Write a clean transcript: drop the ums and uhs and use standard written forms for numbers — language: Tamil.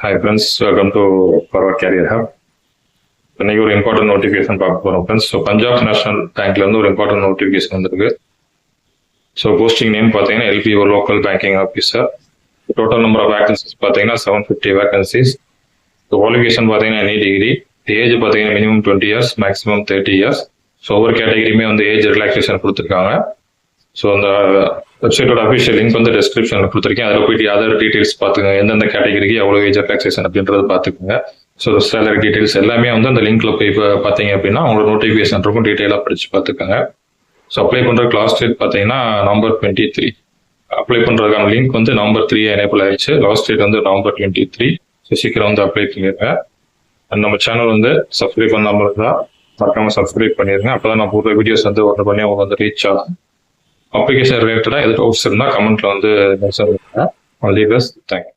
Hi friends, welcome to Forward Career Hub. இன்னைக்கு ஒரு இம்பார்ட்டன்ட் நோட்டிஃபிகேஷன் பார்க்க போறோம் ஃப்ரெண்ட்ஸ். ஸோ பஞ்சாப் நேஷனல் பேங்க்ல இருந்து ஒரு இம்பார்ட்டன்ட் நோட்டிஃபிகேஷன் வந்திருக்கு. ஸோ போஸ்டிங் நேம் பார்த்தீங்கன்னா LBO local banking officer. Total number of vacancies பார்த்தீங்கன்னா 750 வேகன்சிஸ். குவாலிஃபிகேஷன் பார்த்தீங்கன்னா எனி டிகிரி. ஏஜ் பார்த்தீங்கன்னா minimum 20 years, maximum 30 years. So ஒவ்வொரு கேட்டகரியுமே வந்து ஏஜ் ரிலாக்ஸேஷன் கொடுத்துருக்காங்க. ஸோ அந்த வெப்சைட்டோட அஃபிஷியல் லிங்க் வந்து டிஸ்கிரிப்ஷனில் கொடுத்துருக்கேன். அதில் போயிட்டு அதர் டீடைல்ஸ் பார்த்துக்கோங்க, எந்தெந்த கேட்டகரிக்கு எவ்வளோ ஏஜ் ரிலாக்ஸேஷன் அப்படின்றது பார்த்துக்கோங்க. ஸோ சேலரி டீடைல்ஸ் எல்லாமே வந்து அந்த லிங்க்ல போய் பார்த்தீங்க அப்படின்னா உங்களோட நோட்டிஃபிகேஷன் இருக்கும், டீட்டெயிலாக படிச்சு பார்த்துக்கோங்க. ஸோ அப்ளை பண்ணுற லாஸ்ட் டேட் பார்த்தீங்கன்னா November 23. அப்ளை பண்ணுறதுக்கான லிங்க் வந்து November 3 எனேபிள் ஆயிடுச்சு. லாஸ்ட் டேட் வந்து November 23. ஸோ சீக்கிரம் வந்து அப்ளை பண்ணிடுங்க. நம்ம சேனல் வந்து சப்ஸ்கிரைப் பண்ணாமல் இருந்தால் மறக்காம சப்ஸ்கிரைப் பண்ணிடுங்க. அப்போதான் நான் போடுற வீடியோஸ் வந்து ஒன்று பண்ணி அவங்க வந்து ரீச் ஆகும். அப்ளிகேஷன் ரிலேட்டடாக எது டவுட்ஸ் இருந்தால் கமெண்ட்ல வந்து மென்ஷன் பண்ணுங்க. All the best. தேங்க்யூ.